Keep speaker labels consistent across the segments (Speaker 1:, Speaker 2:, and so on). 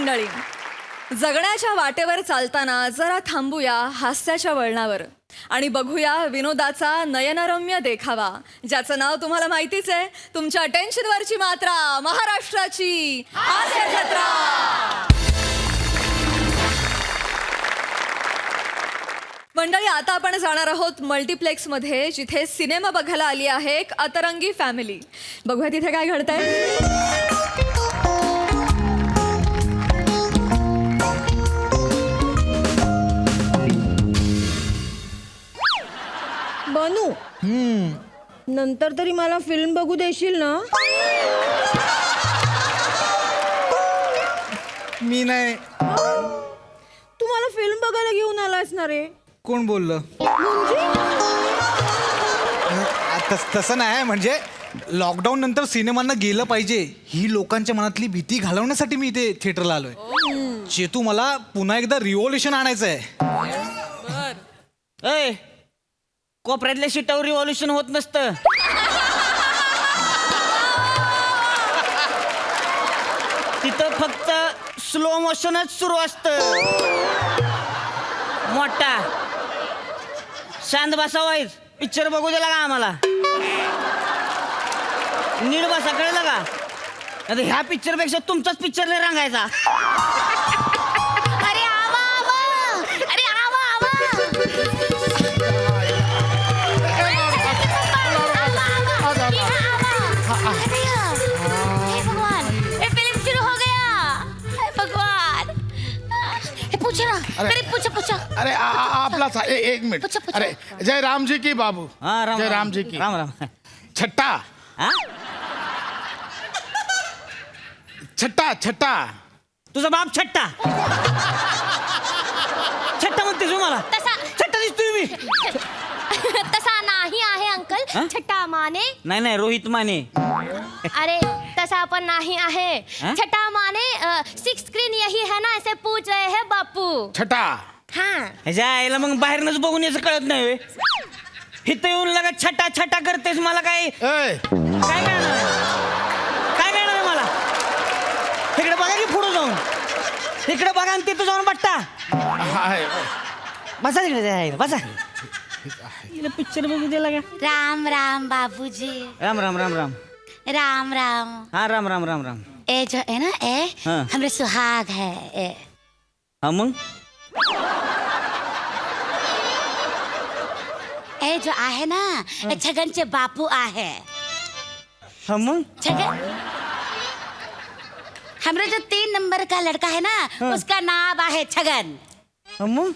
Speaker 1: मंडळी, जगण्याच्या वाटेवर चालताना जरा थांबूया हास्याच्या वळणावर आणि बघूया विनोदाचा नयनरम्य देखावा, ज्याचं नाव तुम्हाला माहितीच आहे. तुमच्या अटेन्शनवरची मात्रा, महाराष्ट्राची हास्य जत्रा. मंडळी, आता आपण जाणार आहोत मल्टिप्लेक्समध्ये, जिथे सिनेमा बघायला आली आहे एक अतरंगी फॅमिली. बघूया तिथे काय घडतंय.
Speaker 2: बनू नंतर तरी मला फिल्म बघू देशील ना?
Speaker 3: मी नाही.
Speaker 2: तू मला फिल्म बघायला घेऊन आलास ना रे?
Speaker 3: कोण बोललं? तसं नाही, म्हणजे लॉकडाऊन नंतर सिनेमांना गेलं पाहिजे ही लोकांच्या मनातली भीती घालवण्यासाठी मी इथे थिएटरला आलोय. चेतू, मला पुन्हा एकदा रिव्हॉल्युशन आणायचं आहे.
Speaker 4: कोपऱ्यातल्या सीटावर रिव्हॉल्युशन होत नसतं. तिथं फक्त स्लो मोशनच सुरू असतं. मोठा शांत बसावायच, पिक्चर बघू दिला का आम्हाला? नीट बसा, कळलं का? आता ह्या पिक्चर पेक्षा तुमचाच पिक्चर नाही रंगायचा.
Speaker 5: अरे आवा आवा, अरे आवा आवा.
Speaker 6: अरे आपला था एक मिनट.
Speaker 5: पूछो.
Speaker 6: अरे जय राम जी की बाबू.
Speaker 4: हाँ, राम
Speaker 6: जय राम जी की.
Speaker 4: राम राम.
Speaker 6: छट्टा
Speaker 4: हा?
Speaker 6: छट्टा छट्टा.
Speaker 4: तुझा बाप छट्टा. छट्टा म्हणतेस हो मला? छट्टा दिसतोय मी.
Speaker 5: तसा नाही आहे अंकल.
Speaker 4: हा?
Speaker 5: छटा माने.
Speaker 4: नाही रोहित माने.
Speaker 5: अरे तसा पण नाही आहे.
Speaker 4: हा?
Speaker 5: छटा माने सिक्स स्क्रीन यही है ना, ऐसे पूछ रहे हैं बापू.
Speaker 6: छटा.
Speaker 5: हाँ.
Speaker 4: ह्याच्या आईला मग बाहेरनच बघून याचं कळत नाही होय. इथं येऊन लगा छटा छटा करतेस. मला काय काय कळणार आहे मला? इकडे बघा की पुढं जाऊन. इकडे बघा आणि तिथं जाऊन बट्टा. बसा तिकडे जायला, बसा. पिक्चर बघू दिला का?
Speaker 5: राम राम बाबूजी.
Speaker 4: राम राम राम राम.
Speaker 5: राम राम.
Speaker 4: हाँ, राम राम राम राम.
Speaker 5: ए जो है ना, ए
Speaker 4: हाँ.
Speaker 5: हमरे सुहाग है. ए
Speaker 4: हा मग
Speaker 5: ए जो आहे ना, छगनचे बापू आहे.
Speaker 4: हा मग
Speaker 5: छगन, हमरे जो 3 नंबर का लड़का है ना, उसका नाम आहे छगन.
Speaker 4: हा मग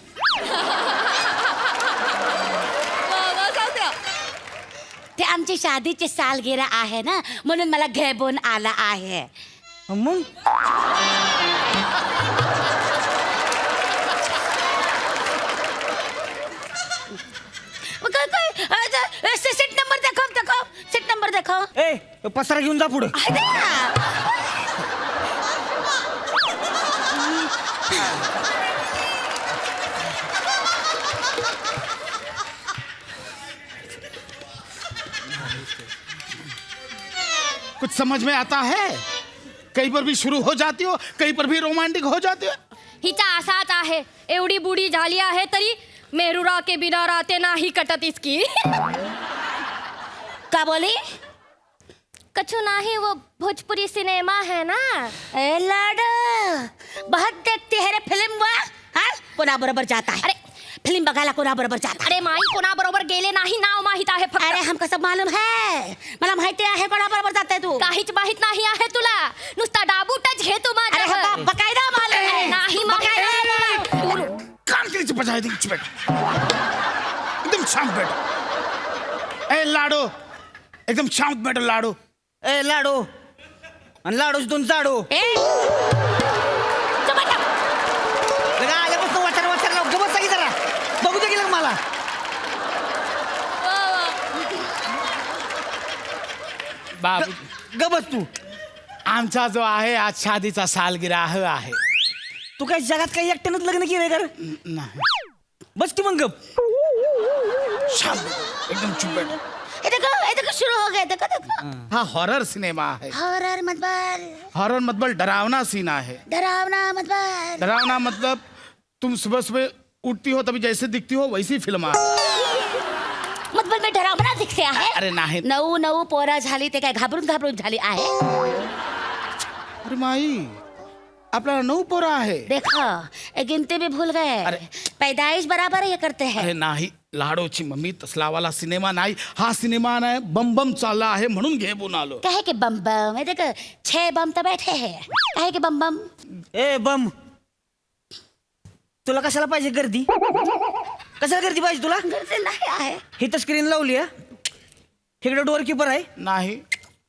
Speaker 5: ते आमची शादीची सालगिरह आहे ना, म्हणून मला घेऊन आला आहे.
Speaker 4: हा मग
Speaker 5: सीट नंबर देखो. सीट नंबर देखो.
Speaker 4: ए पसारा घेऊन जा पुढे.
Speaker 6: कुछ समझ में आता है? कहीं पर भी शुरू हो जाती हो, कहीं पर भी रोमांटिक हो जाती हो.
Speaker 5: हिचा असाच आहे. एवढी बुडी झाली आहे तरी मेरुरा के बिना राते नाही कटत इसकी. का बोली? कछु नाही, वो भोजपुरी सिनेमा है ना. ए लाड, बहुत देखती है रे फिल्म. वा कोणा बरोबर जाता है? अरे फिल्म बघायला कोणा बरोबर जाता? अरे माई, कोणा बरोबर गेले नाही, नाव माहित आहे फक्त. अरे हम कसं मालूम है? मला माहिती आहे कोणा बरोबर जाते तू. काहीच माहित नाही आहे तुला. नुसता डाबू टच घे तू माझ्या. अरे बकायदा मालूम है. नाही बकायदा.
Speaker 6: कान के नीचे बजाए दी बेटा. एकदम शांत बेटा. ए लाडो, एकदम शांत बेटा लाडो.
Speaker 4: ए लाडू आणि लाडूच 2 जाडू. लगा आल्यापासून वाचार गमत सांगी जरा. बघू दे की लग मला.
Speaker 6: बाबू,
Speaker 4: गबस तू.
Speaker 6: आमचा जो आहे आज शादीचा सालगिरह आहे.
Speaker 4: तू काय जगात काही एकट्यानंच लग्न केलंय कर?
Speaker 6: नाही.
Speaker 4: बस की मग गप.
Speaker 6: शांत, एकदम चुप बेटा.
Speaker 5: देखो ये देखो शुरू हो गया, देखो देखो।
Speaker 6: हा हॉरर सिनेमा है।
Speaker 5: हॉरर मत बोल,
Speaker 6: हॉरर मतलब डरावना सीन है।
Speaker 5: डरावना मत बोल।
Speaker 6: डरावना मतलब तुम सुबह सुबह उठती हो तभी जैसे दिखती हो वैसी फिल्म आहे।
Speaker 5: मत बोल, मी डरावना दिसते आहे?
Speaker 6: अरे नाही.
Speaker 5: 9 पोरा झाली ते काय घाबरून झाली आहे?
Speaker 6: अरे माई, आपल्याला 9 पोरं आहे.
Speaker 5: देखो ये गिनती भी भूल गए।
Speaker 6: अरे.
Speaker 5: पैदाइश बराबर ये करते हैं।
Speaker 6: अरे नाही, लाडोची मम्मी तसलावाला सिनेमा नाही. हा सिनेमा नाही, बम बम चालला आहे म्हणून घेऊन आलो.
Speaker 5: कहे कि बम बम, ये देखो 6 बम तो बैठे हैं। कहे कि बम बम।
Speaker 4: ए बम, तुला कशाला पाहिजे गर्दी? कशाला गर्दी पाहिजे तुला?
Speaker 5: गर्दी नाही आहे।
Speaker 4: ही तर स्क्रीन लावली आहे. इकडे डोअर किपर आहे,
Speaker 6: नाही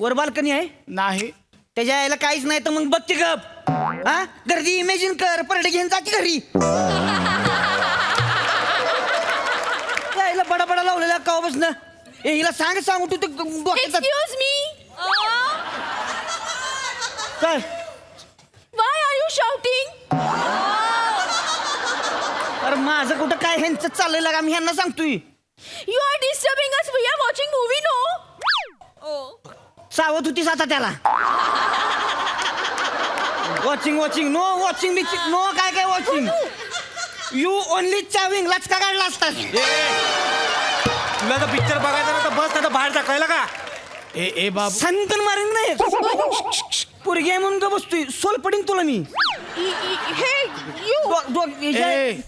Speaker 4: वर बाल्कनी आहे.
Speaker 6: नाही
Speaker 4: त्याच्या यायला काहीच नाही तर मग बघ की गप. हा गर्दी इमेजिन कर, परडे घेऊन जा की घरी. यायला बडा बडा लावलेला कवापासून. ए हिला सांगू तू डोक्याचा
Speaker 1: एक्सक्यूज मी,
Speaker 4: काय?
Speaker 1: Why are you shouting?
Speaker 4: अरे माझं कुठं काय ह्यांचं चाललंय लागा, मी ह्यांना सांगतोय.
Speaker 1: You are disturbing us, we are watching movie no.
Speaker 4: सावध होतीस आता त्याला. वॉचिंग नो वॉचिंग नो, काय वॉचिंग. यू ओनली चाविंग लचका काढला असतास.
Speaker 3: तुला तर पिक्चर बघायचा ना तर बस नाही तर बाहेर टाकायला का?
Speaker 6: ए बाबू,
Speaker 4: संतन मारीन नाही. पोरगी आहे म्हणून का बसतोय, सोल पडीन तुला मी.
Speaker 1: हे यू
Speaker 6: ए
Speaker 5: हे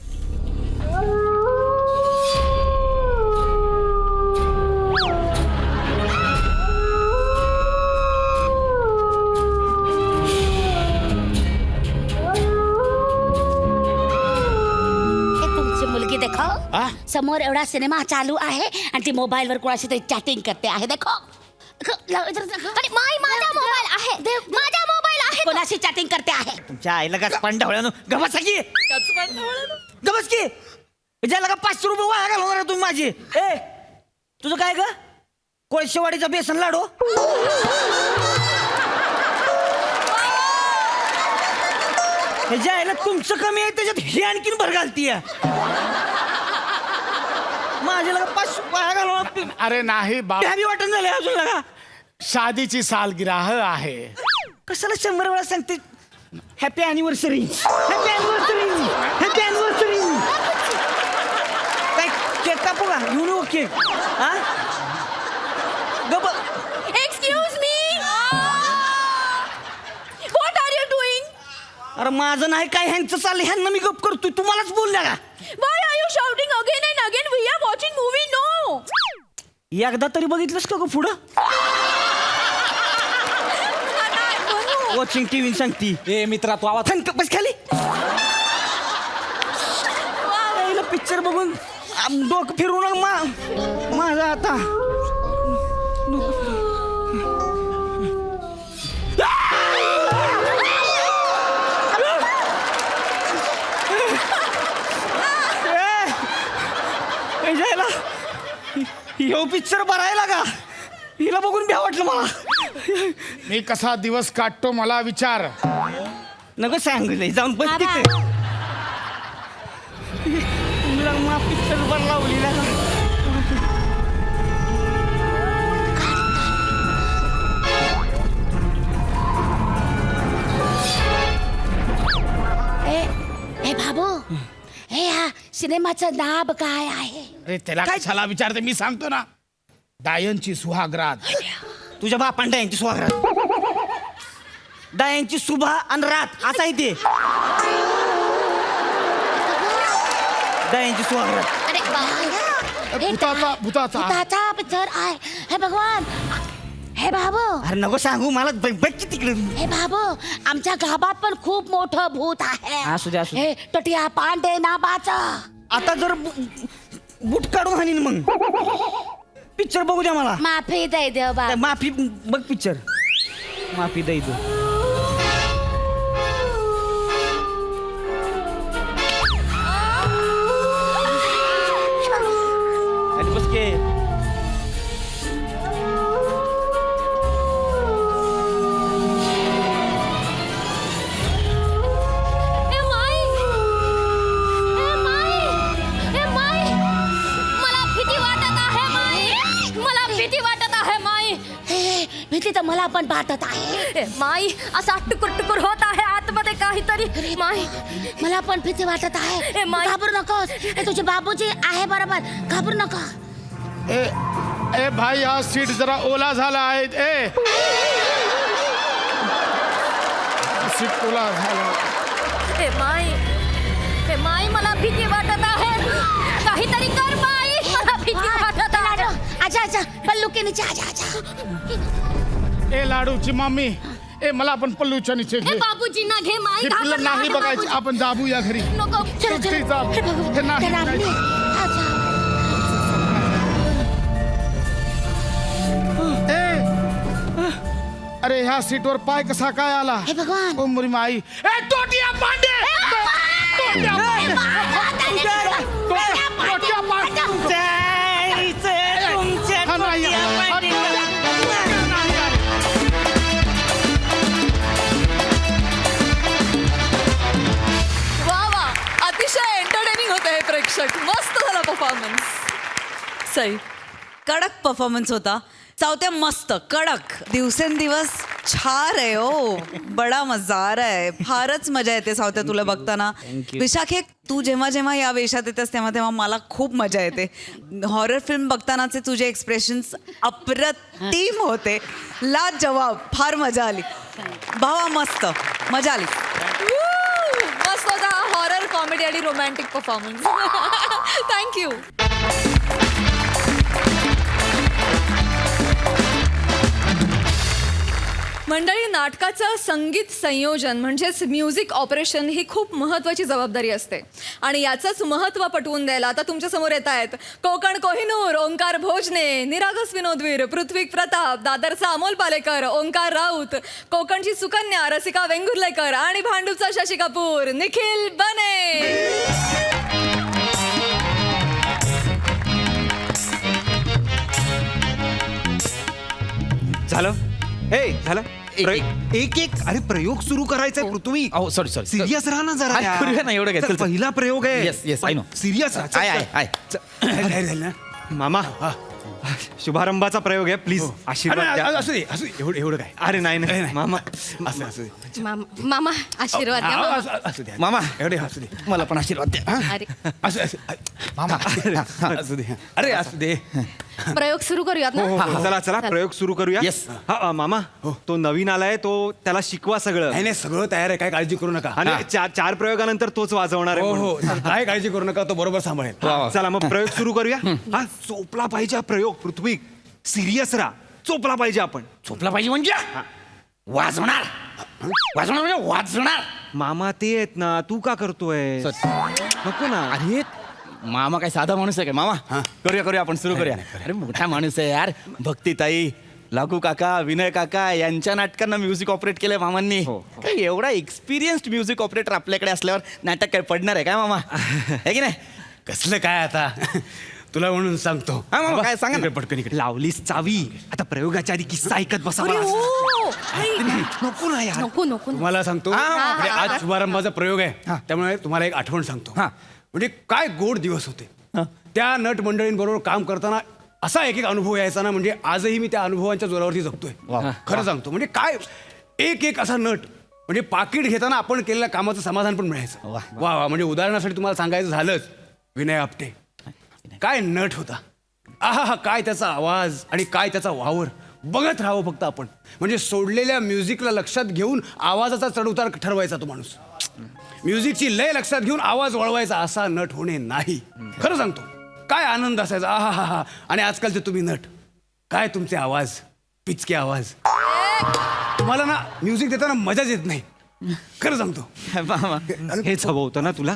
Speaker 5: तुमची मुलगी देखो,
Speaker 6: आ?
Speaker 5: समोर एवढा सिनेमा चालू आहे आणि ती मोबाईलवर कोणाशी तरी चॅटिंग करते आहे. देखो
Speaker 7: अरे माई, माझा मोबाईल आहे, माझा मोबाईल आहे.
Speaker 5: कोणाशी चॅटिंग करते आहे?
Speaker 4: तुमच्या आईला का पांढवळ्यानं गबस की गबस की. ज्याला का 500 रुपये वाया घालवणार तुम्ही माझे. ए तुझं काय ग? कोळशेवाडीचा बेसन लाडू. ह्याच्या आईला तुमचं कमी आहे त्याच्यात हे आणखीन भर घालतीय. माझ्याला का 500 वाया घालवणार.
Speaker 6: अरे नाही बाबा,
Speaker 4: हॅपी वाटण झालंय अजून लगा.
Speaker 6: शादीची सालगिराह आहे.
Speaker 4: कशाला 100 वेळा सांगते happy anniversary, happy anniversary, happy anniversary. काय केक कापू का? घेऊन येऊ केक. हा गप.
Speaker 1: Excuse me, what are you doing?
Speaker 4: अरे माझं नाही काय, ह्यांचं चाललंय, ह्यांना मी गप करतोय. तुम्हालाच बोलल्या का?
Speaker 1: Why are you shouting again and again? We are watching movie no.
Speaker 4: एकदा तरी बघितलंस का ग पुढं? Watching TV सांगती.
Speaker 3: ए मित्रा, तू आवाज
Speaker 4: थंक बस खाली. पिक्चर बघून डोकं फिरून माझा आता. ह्यो पिक्चर बरायला का? हिला बघून भ्या वाटलं मला.
Speaker 6: मी कसा दिवस काढतो मला विचार.
Speaker 4: नको सांगू जाऊन बस तिथे. तुला पिक्चर बर लावली ना.
Speaker 5: ए बाबू, हे हा सिनेमाचं नाव काय आहे?
Speaker 6: अरे त्याला कशाला विचारते, मी सांगतो ना. डायनची सुहागरात.
Speaker 4: तुझ्या बापान डायांची सुहागरात. डायांची सुभा आणि रात असा आहे ते. डायांची सुहागरात.
Speaker 5: अरे
Speaker 6: भूताचा
Speaker 5: भूताचा पिक्चर आहे. हे भगवान, हे बाबू,
Speaker 4: अरे नको सांगू मला. बघ तिकडे.
Speaker 5: हे बाबू, आमच्या गावात पण खूप मोठं भूत आहे.
Speaker 4: असू दे, असू दे.
Speaker 5: हे टटिया पांडे नावाचं.
Speaker 4: आता जर बूट काढून हाणीन मग. पिक्चर बघू द्या मला.
Speaker 5: माफी दे देव बाबा.
Speaker 4: माफी बघ पिक्चर. माफी द्यायचं. बस के.
Speaker 7: मला भीती वाटत आहे माई, मला भीती वाटत
Speaker 1: आहे माई.
Speaker 5: भीती तर मला पण वाटत आहे.
Speaker 1: माई असा टुकुर टुकुर होत आहे आतमध्ये काहीतरी. माई
Speaker 5: मला पण भीती वाटत आहे.
Speaker 1: माई.
Speaker 5: घाबरू नकोस. हे तुझे बाबूजी आहे बरोबर. घाबरू नका.
Speaker 6: ए भाई हा सीट जरा ओला झाला आहे. सीट ओला झाला.
Speaker 1: माई मला भीती वाटत आहे. काहीतरी कर माई. मला भीती वाटत आहे.
Speaker 5: आजा आजा पल्लू के नीचे आजा आजा.
Speaker 6: ए लाडूची मम्मी, मला आपण पल्लूच्या नीचे घे.
Speaker 1: बाबूजींना घे माई.
Speaker 6: हे पिल्लं नाही बघायचं, आपण जाबू या घरी.
Speaker 1: नको.
Speaker 5: चलो चलो.
Speaker 6: ते जाबू.
Speaker 5: हे बघू.
Speaker 6: हे नाही
Speaker 5: त्याला
Speaker 6: बघायचं.
Speaker 5: आजा.
Speaker 6: अरे ह्या सीटवर पाय कसा काय आला?
Speaker 5: हे भगवान.
Speaker 6: ओ मुरी माई. टोटिया पांडे. टोटिया पांडे. टोटिया पांडे.
Speaker 4: तुमच्या
Speaker 6: हा नाही,
Speaker 4: टोटिया
Speaker 6: हा
Speaker 4: पांडे.
Speaker 6: नाही.
Speaker 1: वा वा, अतिशय एंटरटेनिंग होते हे प्रेक्षक. मस्त झाला परफॉर्मन्स.
Speaker 8: सई कडक परफॉर्मन्स होता. चावत्या मस्त कडक दिवसेंदिवस छान आहे. ओ बडा मजा आ रहा है. फारच मजा येते सावत्या तुला बघताना. विशाखे तू जेव्हा जेव्हा या वेशात येतेस तेव्हा तेव्हा मला खूप मजा येते. हॉरर फिल्म बघतानाचे तुझे एक्सप्रेशन्स अप्रतिम होते. लाजवाब. फार मजा आली भावा. मस्त मजा आली.
Speaker 1: मस्त होता हॉरर कॉमेडी आणि रोमॅन्टिक परफॉर्मन्स. थँक्यू. मंडळी, नाटकाचं संगीत संयोजन म्हणजेच म्युझिक ऑपरेशन ही खूप महत्त्वाची जबाबदारी असते आणि याचंच महत्त्व पटवून द्यायला आता तुमच्यासमोर येत आहेत कोकण कोहिनूर ओंकार भोजने, निरागस विनोदवीर पृथ्वीक प्रताप, दादरचा अमोल पालेकर, ओंकार राऊत, कोकणची सुकन्या रसिका वेंगुर्लेकर आणि भांडूपचा शशी कपूर निखिल बने.
Speaker 9: झालं झालं एक एक अरे प्रयोग सुरू करायचा आहे पृथ्वी.
Speaker 10: सॉरी
Speaker 9: सिरियस राहा ना जरा यार.
Speaker 10: करूया ना, एवढं काय.
Speaker 9: चल,
Speaker 10: चल, चल.
Speaker 9: पहिला प्रयोग आहे.
Speaker 10: Yes, yes, I know.
Speaker 9: Serious राहा. चल,
Speaker 10: आय
Speaker 9: चल. मामा शुभारंभाचा प्रयोग आहे. प्लीज आशीर्वाद द्या.
Speaker 6: असू दे एवढं काय.
Speaker 9: अरे नाही नाही मामा
Speaker 6: असू दे.
Speaker 1: मामा आशीर्वाद द्या मामा.
Speaker 6: असू दे.
Speaker 10: मामा
Speaker 6: एवढे असू दे.
Speaker 10: मला पण आशीर्वाद द्या.
Speaker 1: अरे
Speaker 6: मामा असू दे. अरे असू दे.
Speaker 1: प्रयोग सुरू करूयात ना.
Speaker 9: चला चला प्रयोग सुरू करूया.
Speaker 10: Yes.
Speaker 9: हा मामा तो नवीन आलाय तो त्याला शिकवा सगळं.
Speaker 6: नाही सगळं तयार आहे, काय काळजी करू नका.
Speaker 9: आणि चार प्रयोगानंतर तोच वाजवणार आहे
Speaker 6: हो
Speaker 9: म्हणून.
Speaker 6: हो काय काळजी करू नका, तो बरोबर सांभाळेल.
Speaker 9: चला मग प्रयोग सुरू करूया. हा चोपला पाहिजे हा प्रयोग पृथ्वी. सिरियस राहा. चोपला पाहिजे आपण.
Speaker 10: झोपला पाहिजे म्हणजे वाजवणार म्हणजे वाजवणार.
Speaker 9: मामा ते आहेत ना, तू का करतोय? नको ना.
Speaker 10: अरे मामा काय साधा माणूस आहे काय? मामा करूया आपण सुरू करूया. अरे मोठा माणूस आहे यार. भक्तीताई, लागू काका, विनय काका यांच्या नाटकांना म्युझिक ऑपरेट केलंय मामांनी. काय एवढा एक्सपिरियन्स्ड म्युझिक ऑपरेटर आपल्याकडे असल्यावर नाटक काय पडणार आहे काय मामा? आहे की नाही?
Speaker 6: कसलं काय आता तुला म्हणून सांगतो.
Speaker 10: हा मामा काय सांगा ना.
Speaker 6: इकडे पटकन इकडे.
Speaker 9: लावलीस चावी. आता प्रयोगाच्या आधी किस्सा ऐकत बसा.
Speaker 1: अरे ओ,
Speaker 9: नको ना यार.
Speaker 1: नको नको
Speaker 6: तुम्हाला सांगतो म्हणजे आज शुभारंभाचा प्रयोग आहे, त्यामुळे तुम्हाला एक आठवण सांगतो. म्हणजे काय गोड दिवस होते त्या नट मंडळींबरोबर काम करताना. असा एक अनुभव यायचा ना, म्हणजे आजही मी त्या अनुभवांच्या जोरावरती जगतोय. खरं सांगतो म्हणजे काय एक असा नट म्हणजे पाकिट घेताना आपण केलेल्या कामाचं समाधान पण मिळायचं. वा वा. म्हणजे उदाहरणासाठी तुम्हाला सांगायचं झालंच, विनय आपटे काय नट होता. आहा काय त्याचा आवाज आणि काय त्याचा वावर. बघत राहावं फक्त आपण. म्हणजे सोडलेल्या म्युझिकला लक्षात घेऊन आवाजाचा चढउतार ठरवायचा तो माणूस. म्युझिकची लय लक्षात घेऊन आवाज वळवायचा असा नट होणे नाही. खरं सांगतो काय आनंद असायचा. आहा. आणि आजकालचे तुम्ही नट काय तुमचे आवाज पिचके आवाज. तुम्हाला ना म्युझिक देताना मजाच येत नाही. खरं सांगतो.
Speaker 9: हेच हवं होतं ना तुला.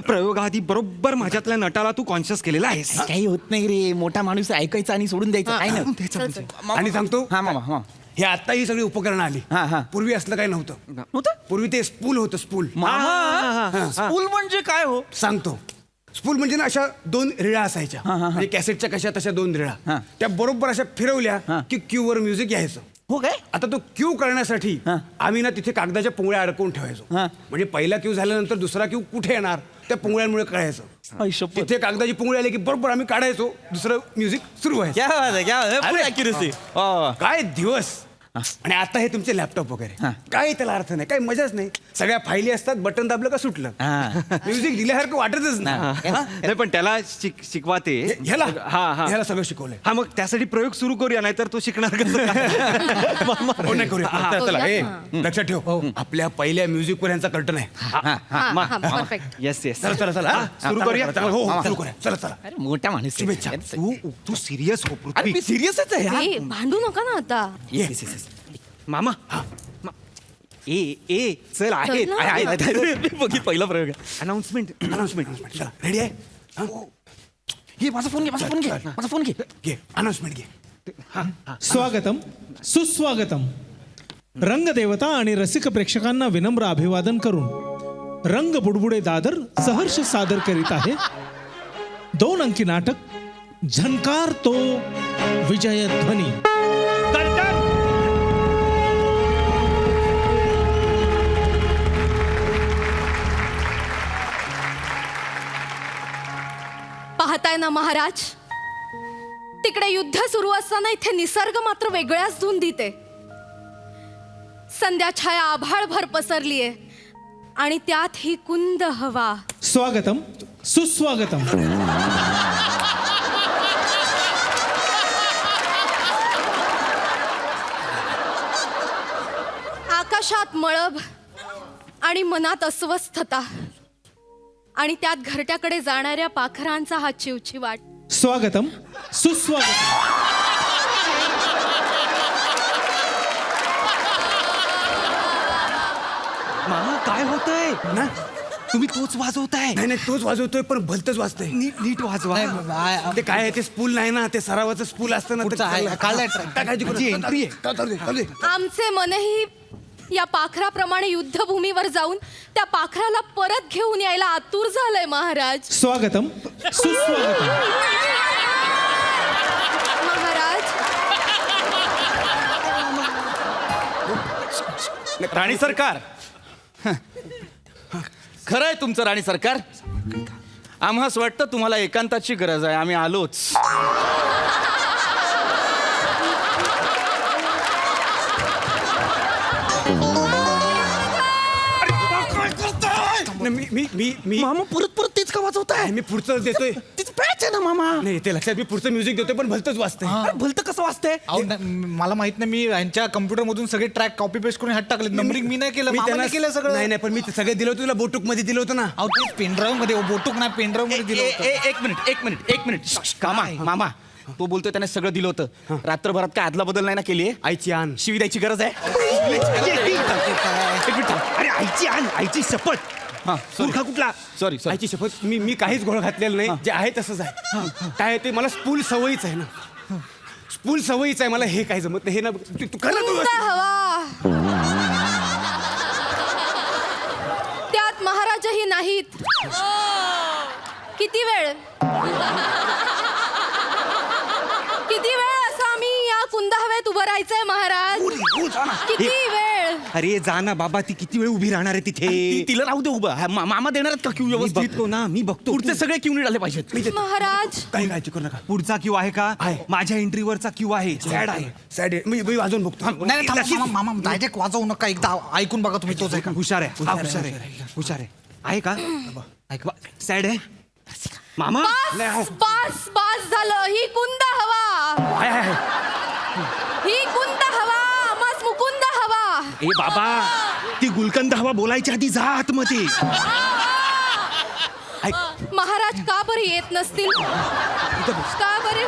Speaker 9: प्रयोगाआधी बरोबर माझ्यातल्या नटाला तू कॉन्शियस केलेला आहेस.
Speaker 10: काही होत नाही रे. मोठा माणूस ऐकायचा आणि सोडून द्यायचं काय नाही.
Speaker 6: आणि सांगतो
Speaker 10: हा मामा.
Speaker 6: हे आता ही सगळी उपकरणं आली. पूर्वी असलं काही नव्हतं. पूर्वी ते स्पूल होतं. स्पूल
Speaker 10: स्कूल म्हणजे काय हो?
Speaker 6: सांगतो. स्पूल म्हणजे ना अशा 2 रिळा असायच्या. म्हणजे कॅसेटच्या कशा तशा 2 रिळा. त्या बरोबर अशा फिरवल्या की क्यू वर म्युझिक यायचं.
Speaker 10: हो काय?
Speaker 6: आता तो क्यू करण्यासाठी आम्ही ना तिथे कागदाच्या पोंगळ्या अडकवून ठेवायचो. म्हणजे पहिला क्यू झाल्यानंतर दुसरा क्यू कुठे येणार त्या पुंगळ्यांमुळे कळायचं तिथे कागदाची पुंगळी आली की बरोबर आम्ही काढायचो दुसरं म्युझिक सुरू व्हायचं
Speaker 10: क्या बात आहे, क्या बात आहे. Full
Speaker 6: अरे.
Speaker 10: accuracy. वा, वा, वा.
Speaker 6: काय दिवस आणि आता हे तुमचे लॅपटॉप वगैरे काय त्याला अर्थ नाही काही मजाच नाही सगळ्या फायली असतात बटन दाबलं का सुटलं
Speaker 10: हा.
Speaker 6: म्युझिक दिल्यासारखं वाटतच नाही
Speaker 9: नाही पण त्याला शिकवा ते
Speaker 6: ह्याला
Speaker 9: हा
Speaker 6: ह्याला सगळं शिकवलंय
Speaker 9: हा मग त्यासाठी प्रयोग सुरू करूया नाहीतर तो शिकणार कसं काय?
Speaker 6: हो, नाही करूया. चला ए, लक्षात ठेव आपल्या पहिल्या म्युझिक वर यांचा कर्टन आहे
Speaker 2: परफेक्ट.
Speaker 9: येस येस
Speaker 6: चला चला चला
Speaker 9: सुरू करूया?
Speaker 6: चला, हो हो, सुरू करूया चला चला
Speaker 10: अरे मोठा माणूस आहे.
Speaker 6: शुभेच्छा.
Speaker 9: तू सिरियस हो
Speaker 10: अरे
Speaker 9: पृथ्वी
Speaker 10: मी सिरियसच आहे यार.
Speaker 2: भांडू नका ना आता.
Speaker 10: Yes, yes, yes.
Speaker 9: मामा ए चल आहे
Speaker 2: चल ना.
Speaker 10: आहे. मी बघित पहिला प्रयोग आहे.
Speaker 9: अनाउन्समेंट
Speaker 6: अनाउन्समेंट चला रेडी आहे हा?
Speaker 10: घे माझा फोन घे, माझा फोन घे, माझा फोन घे.
Speaker 6: घे अनाउन्समेंट घे
Speaker 11: स्वागतम सुस्वागतम रंगदेवता आणि रसिक प्रेक्षकांना विनम्र अभिवादन करून रंग बुडबुडे दादर सहर्ष सादर करीत आहे 2 अंकी नाटक झनकार तो विजयध्वनी.
Speaker 1: पाहताय ना महाराज तिकडे युद्ध सुरू असताना इथे निसर्ग मात्र वेगळ्याच धुंदीत आहे. संध्या छाया आभाळभर पसरलीये आणि त्यात ही कुंद हवा.
Speaker 11: स्वागतम सुस्वागतम
Speaker 1: आकाशात मळभ आणि मनात अस्वस्थता आणि त्यात घरट्याकडे जाणाऱ्या पाखरांचा हा चिवचिवाट.
Speaker 11: स्वागतम सुस्वागतम
Speaker 9: मामा काय होतंय
Speaker 6: ना
Speaker 9: तुम्ही तोच वाजवताय
Speaker 6: नाही नाही तोच वाजवतोय पण भलतच वाजतंय
Speaker 9: नीट वाजवा
Speaker 6: ते काय आहे ते स्पूल नाही ना ते सरावाचं स्पूल असतं ना ते
Speaker 3: पुढचं आहे, काढलंय track.
Speaker 6: काय काळजी करू
Speaker 9: जी
Speaker 6: नका.
Speaker 9: entry आहे.
Speaker 6: चालू दे, चालू दे.
Speaker 1: आमचे मनही या पाखराप्रमाणे युद्धभूमीवर जाऊन त्या पाखराला परत घेऊन यायला आतुर झालंय महाराज.
Speaker 11: स्वागतम सुस्वागतम
Speaker 1: महाराज
Speaker 10: राणी सरकार खरं आहे तुमचं राणी सरकार आम्हास वाटतं तुम्हाला एकांताची गरज आहे आम्ही आलोच.
Speaker 6: नाही, मी
Speaker 10: मामा परत परत तेच का वाजवताय
Speaker 6: मी पुढचं देतोय
Speaker 10: तीच पॅच आहे ना मामा.
Speaker 6: नाही ते लक्षात मी पुढचं म्युझिक देतोय पण भलतच वाजतंय
Speaker 10: अरे भलतं कसं वाजतंय
Speaker 3: अहो, मला माहित नाही मी यांच्या कम्प्युटर मधून सगळे ट्रॅक कॉपी पेस्ट करून हात टाकले नंबरिंग मी नाही केलं
Speaker 6: मी
Speaker 3: मामाने
Speaker 6: त्यांना
Speaker 3: केलं सगळं.
Speaker 6: नाही नाही पण मी ते सगळं दिलं होतं तुला बोटूक मध्ये दिलं होतं ना
Speaker 3: अहो ते पेनड्राईव्ह मध्ये बोटूक नाही पेनड्राईव्ह मध्ये दिलं होतं.
Speaker 10: एक मिनिट कामा मामा तो बोलतोय त्याने सगळं दिलं होतं रात्रभरात काय आदला बदल नाही ना केली
Speaker 6: आईची आण
Speaker 10: शिवी द्यायची गरज आहे.
Speaker 9: अरे आईची शपथ
Speaker 10: हा
Speaker 9: मूर्खा कुठला
Speaker 10: सॉरी
Speaker 6: आईची शपथ मी काहीच गोळ घातलेलं नाही जे आहे तसंच आहे काय आहे ते मला स्पूल सवयीच आहे ना स्पूल सवयीच आहे मला हे काय जमत नाही हे ना तू कर ना तू
Speaker 1: कुंद
Speaker 6: व्यवस्थित.
Speaker 1: हवा त्यात महाराजही नाहीत. किती वेळ असं आम्ही या कुंद हवेत उभं राहायचंय महाराज. किती वेळ
Speaker 9: अरे जा ना बाबा ती किती वेळ उभी राहणार आहे तिथे
Speaker 10: तिला राहू दे उभं मामा देणार आहेत का क्यू
Speaker 9: मी
Speaker 10: व्यवस्थित
Speaker 9: बघतो ना मी बघतो
Speaker 10: पुढचे सगळे क्यू नीट आले पाहिजेत.
Speaker 1: महाराज
Speaker 6: काही काळजी करू नका
Speaker 9: पुढचा क्यू आहे का
Speaker 6: आहे.
Speaker 9: माझ्या एंट्रीवरचा क्यू आहे सॅड आहे
Speaker 6: सॅड मी वाजवून बघतो
Speaker 3: नाही नाही, थांबा, मामा डायरेक्ट वाजवू नका एकदा ऐकून बघा तुम्ही तोच आहे का.
Speaker 9: हुशार आहे हा हुशार आहे आहे का ऐका सॅड आहे मामा
Speaker 1: बास झालं. ही कुंद हवा
Speaker 6: आहे, आहे.
Speaker 1: ही कुंद हवा आम्हास मुकुंद हवा.
Speaker 9: ए बाबा ती गुलकंद हवा बोलायच्या आधी जा आतमध्ये
Speaker 1: महाराज का बरी येत नसतील का बरे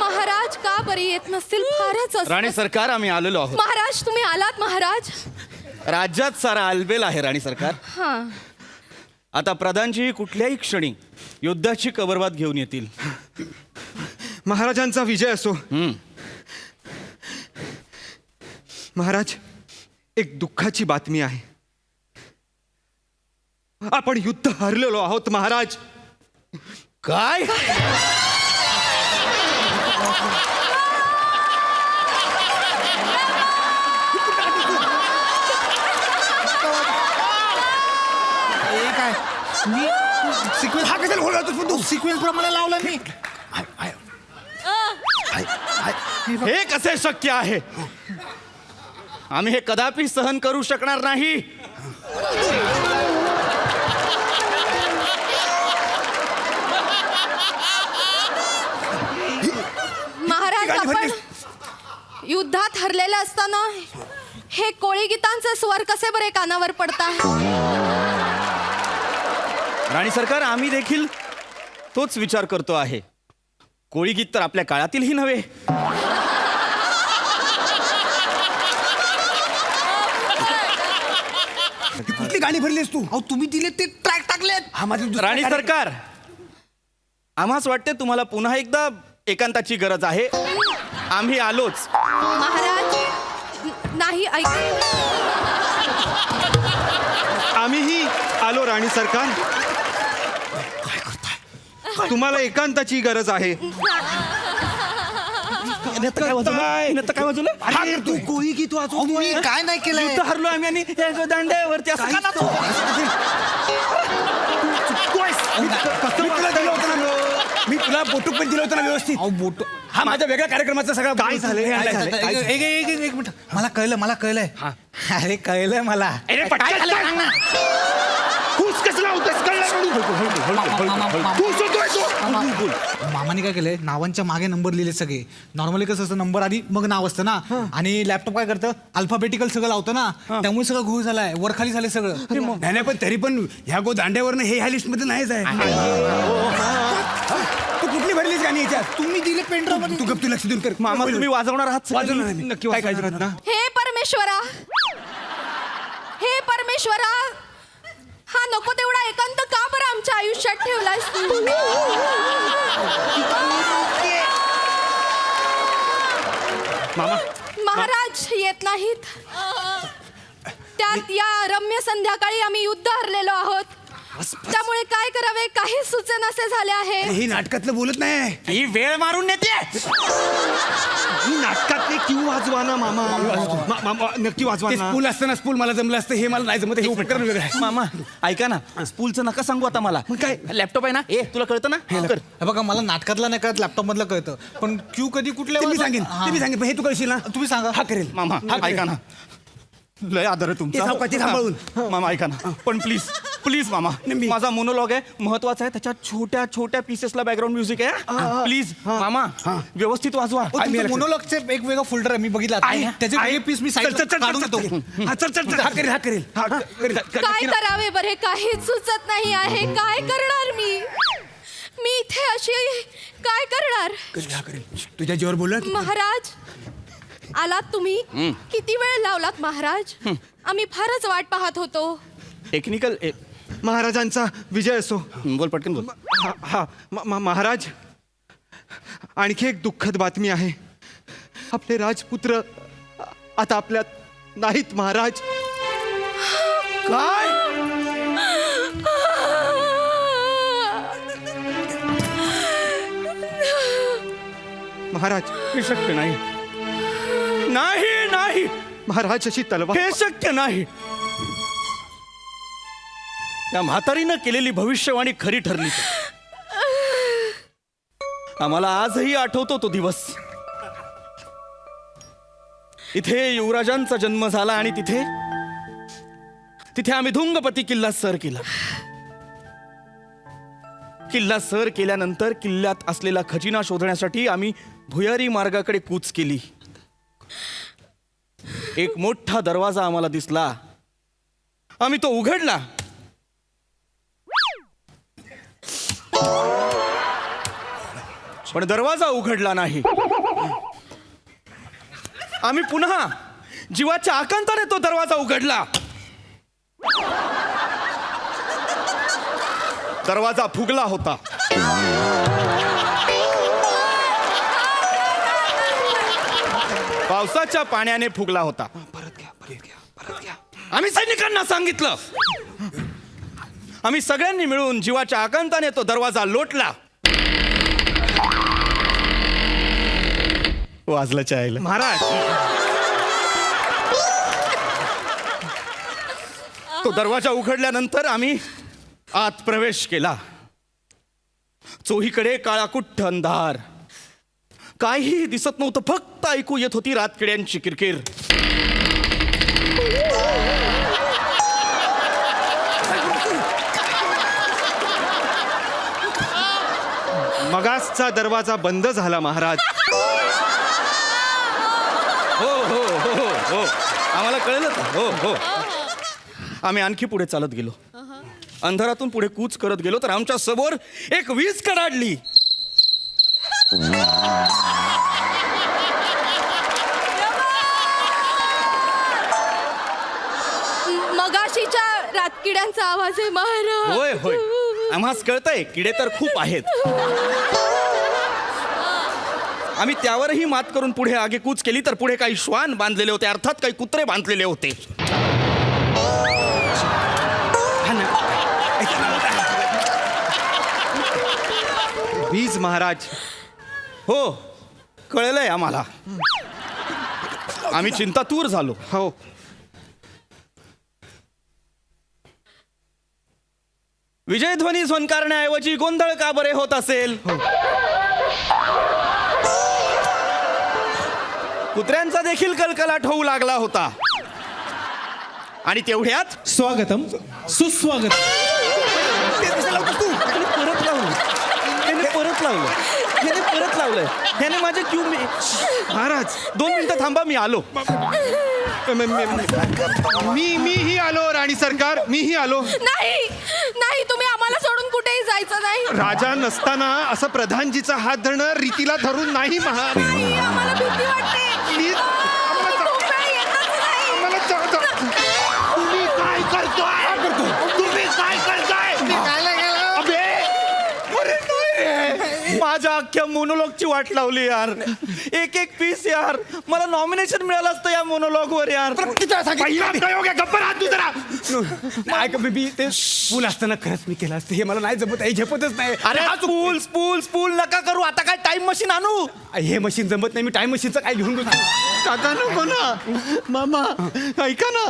Speaker 1: महाराज का बरी येत नसतील फारच असं.
Speaker 10: राणी सरकार आम्ही आलेलो आहोत
Speaker 1: महाराज तुम्ही आलात महाराज.
Speaker 10: राज्यात सारा आलबेल आहे राणी सरकार.
Speaker 1: हा
Speaker 10: आता प्रधानजी कुठल्याही क्षणी युद्धाची कबरबात घेऊन येतील.
Speaker 9: महाराजांचा विजय असो महाराज एक दुःखाची बातमी आहे आपण युद्ध हरलेलो आहोत महाराज.
Speaker 10: काय
Speaker 3: हे काय सिक्वेन्स
Speaker 6: हा कशाला होणार तू
Speaker 3: सिक्वेन्स प्रमाणे लावला मी.
Speaker 10: हे कसे शक्य आहे? आम्ही हे कदापि सहन करू शकणार नाही.
Speaker 1: महाराज आपण युद्धात हरलेले असताना हे कोळी गीतांचे स्वर कसे बरे कानावर पडतात?
Speaker 10: राणी सरकार, आम्ही देखील तोच विचार करतो आहे. कोळी गीत तर आपल्या काळातीलही नव्हे.
Speaker 6: कुठली गाणी भरलीस तू?
Speaker 3: अहो तुम्ही दिले ते ट्रॅक टाकलेत.
Speaker 6: हा माझं दुसरा
Speaker 10: राणी
Speaker 6: कार्यक्रम.
Speaker 10: सरकार, आम्हास वाटते तुम्हाला पुन्हा एकदा एकांताची गरज आहे. आम्ही आलोच.
Speaker 1: महाराज नाही ऐक.
Speaker 9: आम्हीही आलो राणी सरकार. तुम्हाला एकांताची गरज आहे.
Speaker 10: काय वाजवलं?
Speaker 6: अरे तू कोळी गीत वाजव.
Speaker 3: तुम्ही काय नाही केलंय?
Speaker 10: युद्ध हरलो आम्ही आणि या दांड्यावरती असं का नाचतो?
Speaker 6: मी तुला बोटू पण दिलं होतं ना व्यवस्थित.
Speaker 3: अहो बोट.
Speaker 6: हा माझ्या वेगळ्या कार्यक्रमाचा सगळा
Speaker 9: काय झालंय?
Speaker 6: हे आणलंय.
Speaker 9: काय झालंय?
Speaker 3: एक मिनिट. मला कळलंय. अरे कळलंय मला.
Speaker 6: अरे पटकन सांग ना. फूस कसला होतास? कळलं
Speaker 3: मामाने काय केलंय, नावांच्या मागे नंबर लिहिले सगळे. नॉर्मली कसं असतं, नंबर आधी मग नाव असतं ना. आणि लॅपटॉप काय करतं, अल्फाबेटिकल सगळं लावतं ना. त्यामुळे सगळं घोळ झालाय, वर खाली झाले सगळं.
Speaker 6: नाही पण तरी पण ह्या दांड्यावरनं हे ह्या लिस्ट मध्ये नाहीच आहे. तू कुठली भरलीस गाणी याच्यात?
Speaker 3: तुम्ही दिले पेंड्रॉ मध्ये.
Speaker 6: तू गप, तू लक्ष देऊन कर.
Speaker 10: मामा, तुम्ही वाजवणार आहात?
Speaker 6: वाजवणार आहे मी.
Speaker 9: नक्की
Speaker 6: काय
Speaker 9: वाजवणार
Speaker 6: काळजी
Speaker 9: आहात ना?
Speaker 1: हे परमेश्वरा, हे परमेश्वरा, हा नको तेवढा एकांत का बरं आमच्या आयुष्यात ठेवलास तू?
Speaker 9: मामा
Speaker 1: महाराज येत नाहीत. त्यात या रम्य संध्याकाळी आम्ही युद्ध हरलेलो आहोत. त्यामुळे काय करावे काही सुचेनासे झाले आहे.
Speaker 6: ही नाटकातलं बोलत नाही.
Speaker 10: ही वेळ मारून नेते.
Speaker 9: ही नाटकातले क्यू वाजवा ना मामा. मामा नक्की वाजवा
Speaker 6: ते
Speaker 9: ना.
Speaker 6: स्पूल असतं ना, स्पूल मला जमलं असतं. हे मला नाही जमत. हे उपकरण वेगळं आहे.
Speaker 10: मामा ऐका ना, स्पूलचं नका सांगू आता मला.
Speaker 6: काय?
Speaker 10: लॅपटॉप आहे ना, तुला कळतं ना? कर.
Speaker 3: हे बघा, मला नाटकातला नाही कळत, लॅपटॉप मधलं कळतं. पण क्यू कधी कुठल्या
Speaker 6: ते मी
Speaker 3: वाजवा-
Speaker 6: सांगेन,
Speaker 3: हा.
Speaker 6: ते मी सांगेन. पण हे तू कळशील ना?
Speaker 3: तुम्ही सांगा.
Speaker 6: हा करेल.
Speaker 10: मामा ऐका ना, लय आदर आहे तुमचा.
Speaker 6: ते सावकाश सांभाळून.
Speaker 10: मामा ऐका ना, पण प्लीज प्लीज मामा, माझा मोनोलॉग आहे, महत्वाचा आहे. त्याच्यात छोट्या छोट्या पीसेसला बॅकग्राऊंड म्युझिक आहे. प्लीज मामा, व्यवस्थित वाजवा.
Speaker 3: मोनोलॉगचे एक वेगळा फोल्डर आहे, मी बघितला आता. त्याचे वेगळे पीस मी साईड काढून देतो.
Speaker 6: हा चल चल चल. हा करेल, हा करेल. हा करेल.
Speaker 1: काय करावे बरे काहीच सुचत नाही आहे. काय करणार मी इथे अशी काय करणार?
Speaker 6: करेल, हा करेल. तुझ्या जीवर बोलला.
Speaker 1: महाराज आलात तुम्ही? किती वेळ लावलात महाराज? आम्ही फारच वाट पाहत होतो.
Speaker 10: टेक्निकल
Speaker 9: महाराजांचा विजय असो.
Speaker 10: बोल, पटकन बोल.
Speaker 9: महाराज, आणखी एक दुःखद बातमी आहे. आपले राजपुत्र आता आपल्यात नाहीत महाराज.
Speaker 6: काय?
Speaker 9: महाराज,
Speaker 10: हे शक्य नाही. नाही नाही,
Speaker 9: महाराज अशी तलवार.
Speaker 10: हे शक्य नाही. त्या म्हातारीनं केलेली भविष्यवाणी खरी ठरली. आम्हाला आजही आठवतो तो दिवस. इथे युवराजांचा जन्म झाला आणि तिथे तिथे आम्ही धुंगपती किल्ला सर केला. किल्ला सर केल्यानंतर किल्ल्यात असलेला खजिना शोधण्यासाठी आम्ही भुयारी मार्गाकडे कूच केली. एक मोठा दरवाजा आम्हाला दिसला. आम्ही तो उघडला. पण दरवाजा उघडला नाही. आम्ही पुन्हा जीवाच्या आकांताने तो दरवाजा उघडला. दरवाजा फुगला होता. पावसाच्या पाण्याने फुगला होता.
Speaker 9: परत घ्या, परत घ्या, परत घ्या.
Speaker 10: आम्ही सैनिकांना सांगितलं. आम्ही सगळ्यांनी मिळून जीवाच्या आकांताने तो दरवाजा लोटला. वाजलं चायला.
Speaker 9: महाराज,
Speaker 10: तो दरवाजा उघडल्यानंतर आम्ही आत प्रवेश केला. चोहीकडे काळाकुट्ट अंधार. काहीही दिसत नव्हतं, फक्त ऐकू येत होती रातकिड्यांची किरकिर.
Speaker 9: मगासचा दरवाजा बंद झाला महाराज.
Speaker 10: हो हो हो हो हो आम्हाला कळलं. हो हो आम्ही आणखी पुढे चालत गेलो. अंधारातून पुढे कूच करत गेलो तर आमच्या समोर एक वीज कडाडली.
Speaker 1: मगाशीच्या रातकिड्यांचा आवाज आहे महाराज.
Speaker 10: होय होय आम्हास कळतंय, किडे तर खूप आहेत. आम्ही त्यावरही मात करून पुढे आगेकूच केली तर पुढे काही श्वान बांधलेले होते, अर्थात काही कुत्रे बांधलेले होते.
Speaker 9: वीज महाराज.
Speaker 10: हो कळलंय आम्हाला. आम्ही चिंतातूर झालो.
Speaker 9: हो
Speaker 10: विजयध्वनी झोनकारण्याऐवजी गोंधळ का बरे होत असेल? कुत्र्यांचा देखील कलकलाट होऊ लागला होता. आणि तेवढ्यात
Speaker 11: स्वागतम सुस्वागतम.
Speaker 10: परत लावलं. त्याने परत लावलंय. त्याने माझे क्यू
Speaker 9: महाराज.
Speaker 10: 2 मिनिटं थांबा, मी आलो.
Speaker 9: मीही आलो राणी सरकार, मीही आलो.
Speaker 1: नाही नाही, तुम्ही आम्हाला सोडून कुठेही जायचं नाही.
Speaker 9: राजा नसताना असं प्रधानजीचा हात धरणं रीतीला धरून नाही महाराज.
Speaker 1: नाही, आम्हाला भीती वाटते. खूप वेळ येतच नाही.
Speaker 9: तुम्ही काय करतोय? तुम्ही काय करताय? अबे, अरे नाही रे.
Speaker 10: माझ्या अख्ख्या मोनोलॉगची वाट लावली यार. एक पीस यार. मला नॉमिनेशन मिळालं असतं या मोनोलॉग वर यार.
Speaker 9: पहिला प्रयोग आहे, गप्प राहा तू जरा.
Speaker 6: ऐक बेबी, ते स्पूल असताना खरंच मी केलं असतं. हे मला नाही जमत आहे, झेपतच नाही.
Speaker 10: अरे स्पूल स्पूल स्पूल नका करू. आता काय टाइम मशीन आणू?
Speaker 6: हे मशीन जमत नाही. मी टाइम मशीनचं काय घेऊन बसतो.
Speaker 9: काका नको ना. मामा ऐका ना.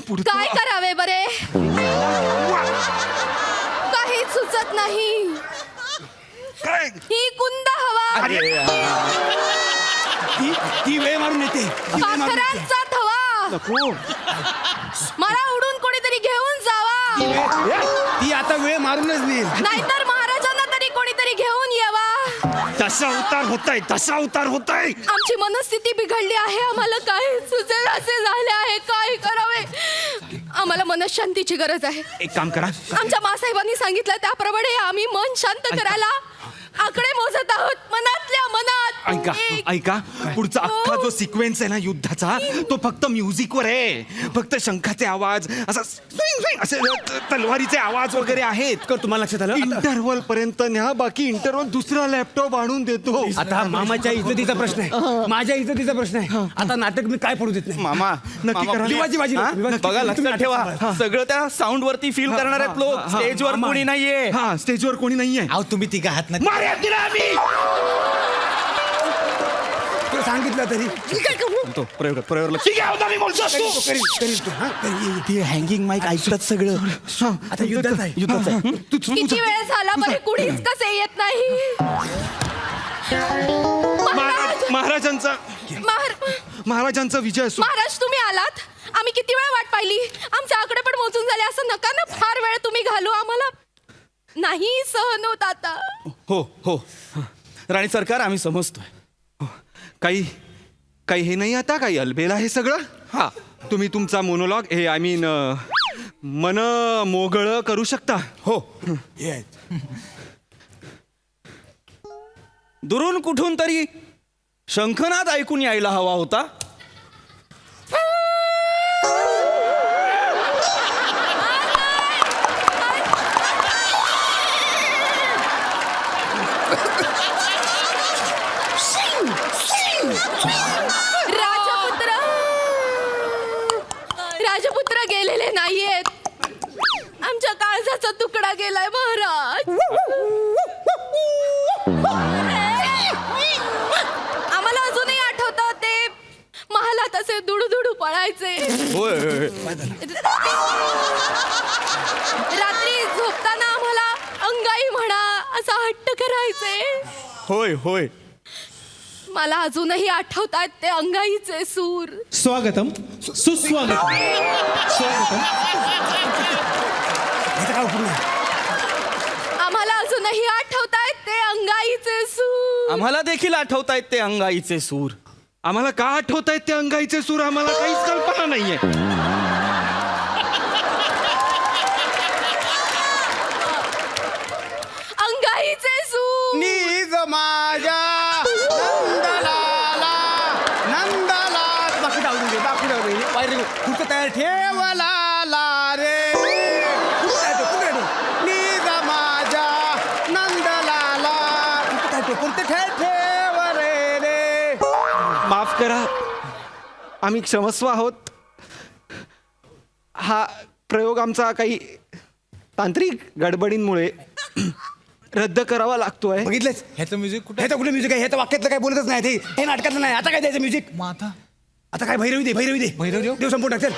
Speaker 9: पुढचं
Speaker 1: काय करावे बरे? काही सुचत नाही. ही कुंद हवा,
Speaker 6: ती वेळ मारून येते.
Speaker 1: पाखरांचा थवा.
Speaker 9: नको.
Speaker 1: मला उडून कोणीतरी घेऊन जावा,
Speaker 6: ती आता वेळ मारूनच नेईल.
Speaker 1: नाहीतर महाराजांना तरी कोणीतरी घेऊन यावा.
Speaker 9: तसा उतार होताय, तसा उतार होताय.
Speaker 1: आमची मनस्थिती बिघडली आहे. आम्हाला काय सुचेल असे झाले आहे. काय करावे? आम्हाला मनशांतीची गरज आहे.
Speaker 9: एक काम करा.
Speaker 1: आमच्या मासाहेबांनी सांगितलं त्याप्रमाणे आम्ही मन शांत करायला आकडे मोजत आहोत. मनातल्या मनात.
Speaker 9: ऐका ऐका, पुढचा अख्खा जो सिक्वेन्स आहे ना युद्धाचा, तो फक्त म्युझिकवर आहे. फक्त शंखाचे आवाज, असा स्विंग स्विंग असे तलवारीचे आवाज वगैरे आहेत.
Speaker 6: कर तुम्हाला लक्षात आलं?
Speaker 9: इंटरव्हल पर्यंत न्या, बाकी इंटरव्हल दुसरा लॅपटॉप आणून देतो.
Speaker 6: आता मामाच्या इज्जतीचा प्रश्न आहे, माझ्या इज्जतीचा प्रश्न आहे. आता नाटक मी काय पडू देत नाही.
Speaker 10: मामा
Speaker 9: नक्की करा.
Speaker 6: जीवाची बाजी
Speaker 10: हा?
Speaker 6: नक्की.
Speaker 10: बघा लक्षात ठेवा, सगळं त्या साऊंड वरती फील करणार आहेत लोक. स्टेजवर कोणी नाहीये.
Speaker 9: हा, स्टेजवर कोणी नाहीये.
Speaker 3: अहो तुम्ही तिघा हात ना.
Speaker 9: मार्या दिला आम्ही.
Speaker 6: तू सांगितलं तरी
Speaker 10: तो प्रयोग लक्ष.
Speaker 9: ठीक आहे, होता मी बोलतो तू.
Speaker 6: करील तू. हा, करील.
Speaker 10: ते हँगिंग माईक ऐकतात सगळं.
Speaker 6: आता युद्धाचं आहे.
Speaker 10: युद्धाचं आहे.
Speaker 1: किती वेळ झाला बरे कुणीच कसे येत नाही.
Speaker 9: महाराजांचा महाराजांचा विजय असो.
Speaker 1: महाराज तुम्ही आलात. आम्ही किती वेळ वाट पाहिली. आमच्या आकडे पण मोजून झाले. असं नका ना फार वेळ तुम्ही घालू. आम्हाला नाही सहन होत आता.
Speaker 10: हो हो राणी सरकार, आम्ही समजतोय.
Speaker 9: काही हे नाही आता, काही अलबेला हे सगळं.
Speaker 10: हा,
Speaker 9: तुम्ही तुमचा मोनोलॉग हे आय मीन मन मोगळ करू शकता.
Speaker 10: हो.
Speaker 6: Yes.
Speaker 10: दुरून कुठून तरी शंखनाद ऐकून यायला हवा होता.
Speaker 1: राजपुत्र गेलेले नाहीयेत. आमच्या काळजाचा तुकडा गेलाय महाराज. आम्हाला अजूनही आठवतं ते महालात असे दुडू दुडू
Speaker 7: म्हणायचे.
Speaker 10: होय होय.
Speaker 7: रात्री झोपताना आम्हाला अंगाई म्हणा असा हट्ट करायचे.
Speaker 10: होय होय.
Speaker 7: मला अजूनही आठवतात ते अंगाईचे सूर.
Speaker 11: स्वागतम सुस्वागतम स्वागतम.
Speaker 7: आम्हाला अजूनही आठवतात ते अंगाईचे सूर.
Speaker 10: आम्हाला देखील आठवतायत ते अंगाईचे सूर.
Speaker 9: आम्हाला का आठवत आहेत ते अंगाईचे सूर आम्हाला काहीच कल्पना नाहीये.
Speaker 7: अंगाईचे सूर.
Speaker 4: नीज माझ्या नंदलाला नंदला बाकी डावून घे बाकी डावून घे पायरी पुढचं तयार ठेवला ला रे नीज माझ्या नंदलाला पुढचं ठेव रे रे.
Speaker 9: माफ करा आम्ही क्षमस्व आहोत. हा प्रयोग आमचा काही तांत्रिक गडबडींमुळे रद्द करावा लागतोय.
Speaker 4: बघितलंच
Speaker 3: ह्याचं म्युझिक कुठे
Speaker 4: ह्याचं कुठलं म्युझिक आहे ह्याचं वाक्यातलं काय बोलतच नाही ते हे नाटकातलं नाही. आता काय द्यायचं म्युझिक
Speaker 3: माथा
Speaker 4: आता काय भैरवी दे
Speaker 3: भैरवी देऊ?
Speaker 4: देव संपूर्ण चल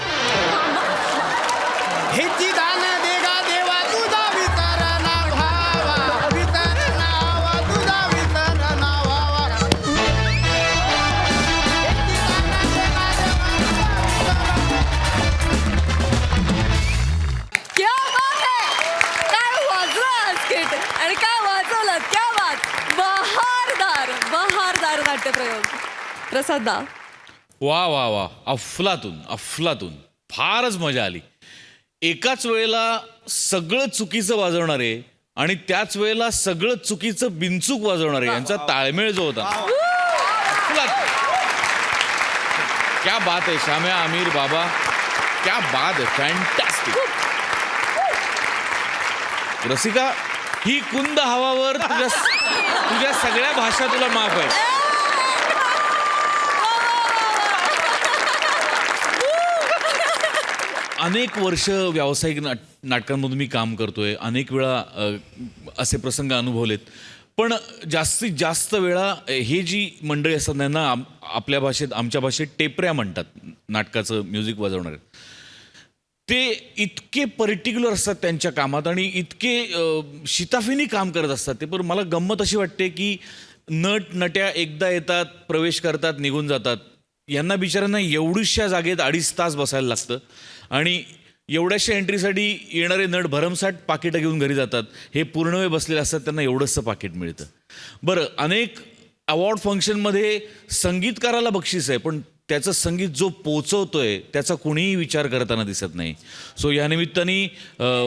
Speaker 4: हेची दान देगा देवा तुझा विचार ना भावा विचार नावा तुझा विचार नावा.
Speaker 1: क्या बात आहे. काय वाजलं आज skit. आणि काय वाजवलं. क्या बात. बहारदार नाट्यप्रयोग. प्रसाद दा.
Speaker 12: वा वा वा अफलातून अफलातून फारच मजा आली. एकाच वेळेला सगळं चुकीचं वाजवणारे आणि त्याच वेळेला सगळं चुकीचं बिनचूक वाजवणारे यांचा ताळमेळ जो होता अफलातून. क्या बात आहे शाम्या आमिर बाबा क्या बात आहे फॅन्टॅस्टिक. रसिका ही कुंद हवावर तुझ्या सगळ्या भाषा तुला माफ आहे. अनेक वर्ष व्यावसायिक नाटकांमधून मी काम करतोय. अनेक वेळा असे प्रसंग अनुभवलेत. पण जास्तीत जास्त वेळा हे जी मंडळी असतात त्यांना आपल्या भाषेत आमच्या भाषेत टेपऱ्या म्हणतात. नाटकाचं म्युझिक वाजवणारे ते इतके पर्टिक्युलर असतात त्यांच्या कामात आणि इतके शिताफीने काम करत असतात ते. पण मला गंमत अशी वाटते की नट्या एकदा येतात प्रवेश करतात निघून जातात. यांना बिचाऱ्यांना एवढीशा जागेत 2.5 तास बसायला लागतं आणि एवढ्याशा एंट्रीसाठी येणारे नट भरमसाठ पाकिटं घेऊन घरी जातात. हे पूर्ण वेळ बसलेले असतात त्यांना एवढंसं पाकिट मिळतं. बरं अनेक अवॉर्ड फंक्शनमध्ये संगीतकाराला बक्षीस आहे पण त्याचं संगीत जो पोचवतोय त्याचा कुणीही विचार करताना दिसत नाही. सो या निमित्ताने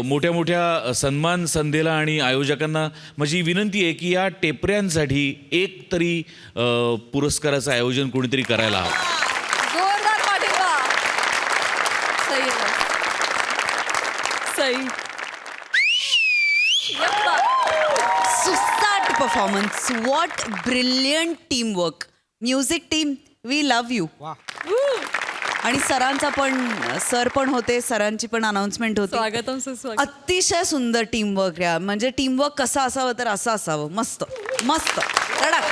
Speaker 12: मोठ्या मोठ्या सन्मान संध्येला आणि आयोजकांना माझी विनंती आहे की या टेपऱ्यांसाठी एक तरी पुरस्काराचं आयोजन कोणीतरी करायला हवं.
Speaker 1: जोरदार पाठिंबा. सही आहे. सही. यप्पा.
Speaker 8: सुसाट performance. What brilliant team work. Music team we love you. आणि सरांचा पण सर पण होते. सरांची पण अनाउन्समेंट होती.
Speaker 1: स्वागतम सुस्वागत.
Speaker 8: अतिशय सुंदर टीमवर्क या. म्हणजे टीमवर्क कसं असावं तर असं असावं. मस्त मस्त कडक.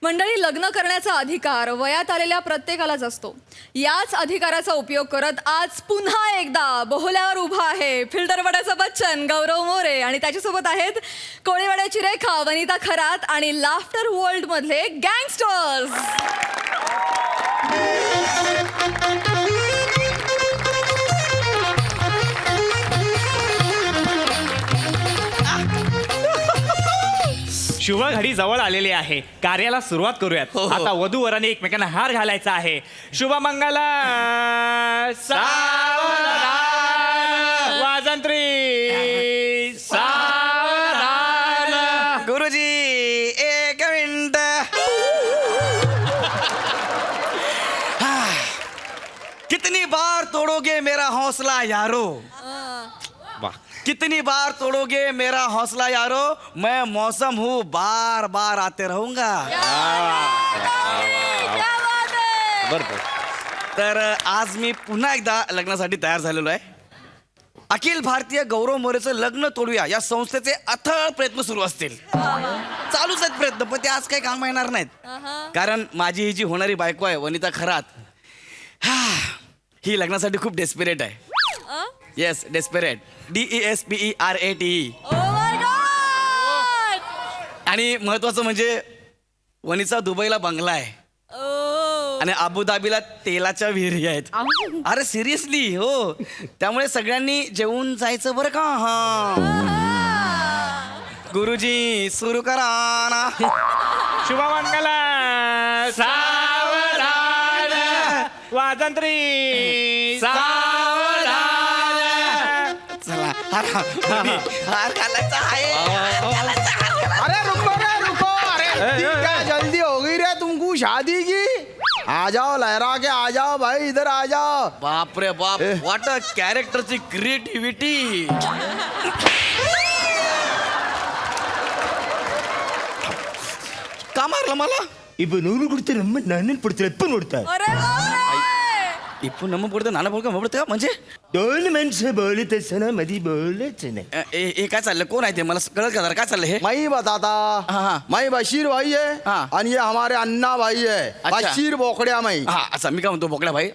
Speaker 1: मंडळी लग्न करण्याचा अधिकार वयात आलेल्या प्रत्येकालाच असतो. याच अधिकाराचा उपयोग करत आज पुन्हा एकदा बोहल्यावर उभा आहे फिल्टरवाड्याचा बच्चन गौरव मोरे आणि त्याच्यासोबत आहेत कोळीवाड्याची रेखा वनिता खरात आणि लाफ्टर वर्ल्ड मधले गँगस्टर्स.
Speaker 13: शुभ घडी जवळ आलेली आहे. कार्याला सुरुवात करूयात. आता वधू वराने एकमेकांना हार घालायचा आहे. शुभ मंगल वाजंत्री सावधान.
Speaker 10: गुरुजी एक मिनिट. कितनी बार तोड़ोगे मेरा हौसला यारो. वाह. कितनी बार तोड़ोगे मेरा हौसला यारो. मैं मौसम हूँ बार बार आते रहूंगा. बरोबर. तर आज मी पुन्हा एकदा लग्नासाठी तयार झालेलो आहे. अखिल भारतीय गौरव मोरेचं लग्न तोडूया या संस्थेचे अथळ प्रयत्न सुरू असतील. चालूच आहेत प्रयत्न पण ते आज काही काम येणार नाहीत. कारण माझी ही जी होणारी बायको आहे वनिता खरात ही लग्नासाठी खूप डेस्पिरेट आहे. Yes, desperate. DESPERATE. आणि महत्वाचं म्हणजे वनीचा दुबईला बंगला आहे आणि अबुधाबीला तेलाच्या विहिरी आहेत. अरे सिरियसली हो. त्यामुळे सगळ्यांनी जेवून जायचं बरं का. हा गुरुजी सुरू करा ना.
Speaker 13: शुभमंगल सावधान वाजंत्री सावधान.
Speaker 10: चला हार घालायचा आहे.
Speaker 14: अरे रुको अरे क्या जल्दी हो गई रे तुमको शादी की. आ जाओ लहरा के आ जाओ भाई, इधर आ जाओ.
Speaker 10: बाप रे बाप, व्हॉट अ कॅरेक्टरची क्रिएटिव्हिटी. का मारलं मला? इप्पू नम्म पुढतं नाना बोल का बोलतं म्हणजे
Speaker 14: दोन माणसं बोलत असताना मध्ये बोलच नाही.
Speaker 10: हे काय चाललं? कोण आहे ते? मला कळत का जरा काय चाललं हे?
Speaker 14: मैं बताता.
Speaker 10: हाँ.
Speaker 14: मैं बशीर भाई है
Speaker 10: हाँ.
Speaker 14: और ये हमारे अन्ना भाई है.
Speaker 10: अच्छा.
Speaker 14: बशीर बोकड्या मैं.
Speaker 10: हा असं मी काय म्हणतो बोकड्या भाई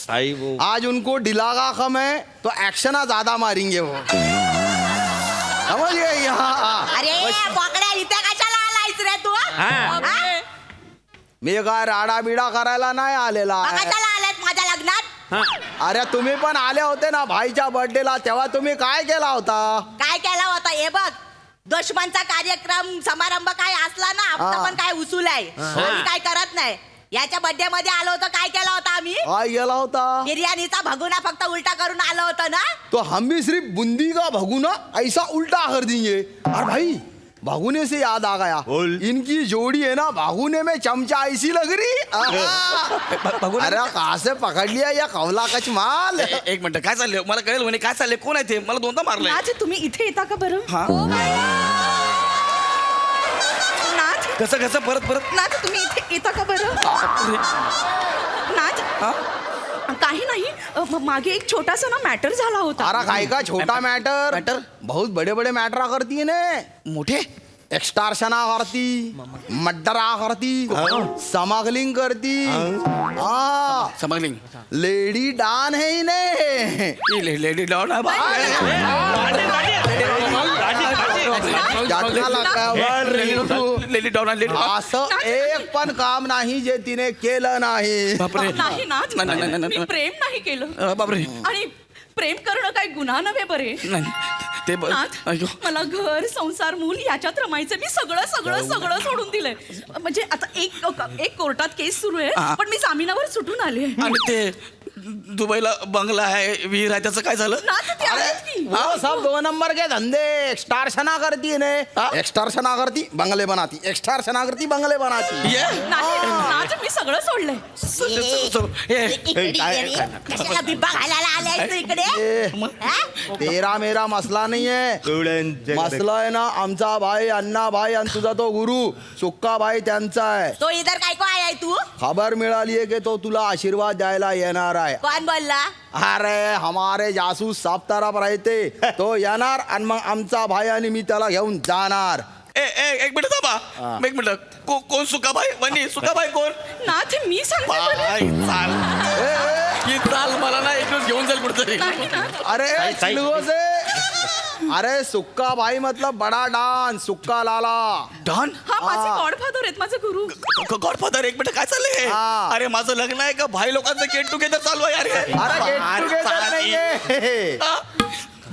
Speaker 12: आई वो
Speaker 14: आज उनको डिलागा कम है तो एक्शन ज्यादा मारेंगे वो. समझ गए. यहाँ
Speaker 5: अरे बोकड्या इथे कशाला आलायस रे तू?
Speaker 14: मी काय राडा बिडा करायला नाही आलेला.
Speaker 5: कशाला आलायस माझ्या लग्नात?
Speaker 14: अरे तुम्ही पण आले होते ना भाईच्या बर्थडेला, तेव्हा तुम्ही काय केला होता?
Speaker 5: काय केला होता हे बघ. दुश्मनचा कार्यक्रम समारंभ काय असला ना हप्ता पण काय उसूल आहे. आम्ही काय करत नाही. याच्या बर्थडे मध्ये आलो होतो. काय केला होता आम्ही?
Speaker 14: काय केला होता?
Speaker 5: बिर्याणीचा भगुना फक्त उलटा करून आलो होतो ना.
Speaker 14: तो हम भी सिर्फ बूंदी का भगुना ऐसा उल्टा कर देंगे. अरे भाई भगुने से याद आ गया, इनकी जोड़ी है ना भगुने में चमचा ऐसी लग रही. अरे कहाँ से पकड़ लिया या कवला कच माल.
Speaker 10: एक मिनिट, काय चाललंय? मला कळेल म्हणे काय चाललंय. कोण आहे ते? मला दोनदा मारलंय.
Speaker 2: नाथ तुम्ही इथे येता का बरं? नाथ
Speaker 10: कसं कसं परत परत
Speaker 2: नाथ तुम्ही इथे येता का बरं? नाथ काही नाही. मागे एक छोटासा ना मॅटर झाला होता.
Speaker 14: अरे काय का छोटा मैटर
Speaker 10: मैटर?
Speaker 14: बहुत बड़े बड़े मैटर करती है ने.
Speaker 10: मोठे
Speaker 14: एक्सटॉर्शना करती, मर्डरा करती, स्मगलिंग करती. हाँ
Speaker 10: स्मगलिंग.
Speaker 14: लेडी डॉन है इन्हें.
Speaker 10: लेडी डॉन है लेडी डॉन.
Speaker 14: असं एक पण काम नाही जे तिने केलं नाही.
Speaker 10: बापरे.
Speaker 2: नाही नाथ मी प्रेम नाही केलं.
Speaker 10: बापरे.
Speaker 2: आणि प्रेम करणं काय गुन्हा नव्हे बरे.
Speaker 10: नाही ते
Speaker 2: नाथ मला घर संसार मूल याच्यात रमायचं. मी सगळं सगळं सगळं सोडून दिलंय. म्हणजे आता एक कोर्टात केस सुरू आहे पण मी जामिनावर सुटून आले.
Speaker 10: आणि ते दुबईला बंगला आहे, विहीर आहे, त्याचं काय झालं?
Speaker 2: नाथ ते आहेत की.
Speaker 14: वो सब 2 नंबर के धंधे. एक्सटॉर्शना करती है ने. एक्सटॉर्शना करती बंगले बनाती, एक्सटॉर्शना करती बंगले बनाती.
Speaker 2: नाही नाथ मी सगळं सोडलंय.
Speaker 5: कशाला बिब्बा घालायला आलायस तू इकडे?
Speaker 14: तेरा मेरा मसला नहीं है. मसला है ना आमचा भाई अण्णा भाई आणि तुझा तो गुरु सुक्का भाई त्यांचा आहे.
Speaker 5: तो इधर काय को आहे तू?
Speaker 14: खबर मिळाली आहे की तो तुला आशीर्वाद द्यायला येणार आहे.
Speaker 5: कोण बोलला?
Speaker 14: अरे हमारे जासूस सब तरफ रहते. तो येणार आणि मग आमचा भाई आणि मी त्याला घेऊन जाणार.
Speaker 10: एक मिनिट थांबा. एक मिनिट. कोण सुकाबाई? वनी सुकाबाई कोण?
Speaker 2: नाथ मी सांगते
Speaker 10: बाई, चाल ही चाल मला ना एक दिवस घेऊन जाईल कुठतरी.
Speaker 14: अरे चिलगो से. अरे सुक्का भाई मतलब बड़ा डॉन सुक्का लाला.
Speaker 10: डॉन?
Speaker 2: हा माझे गॉडफादर आहेत, माझे गुरु.
Speaker 10: गॉडफादर. एक मिनिट काय चाललंय? अरे माझं लग्न आहे का भाई लोकांचं गेट टुगेदर चालू आहे यार.
Speaker 14: अरे गेट टुगेदर नहीं है,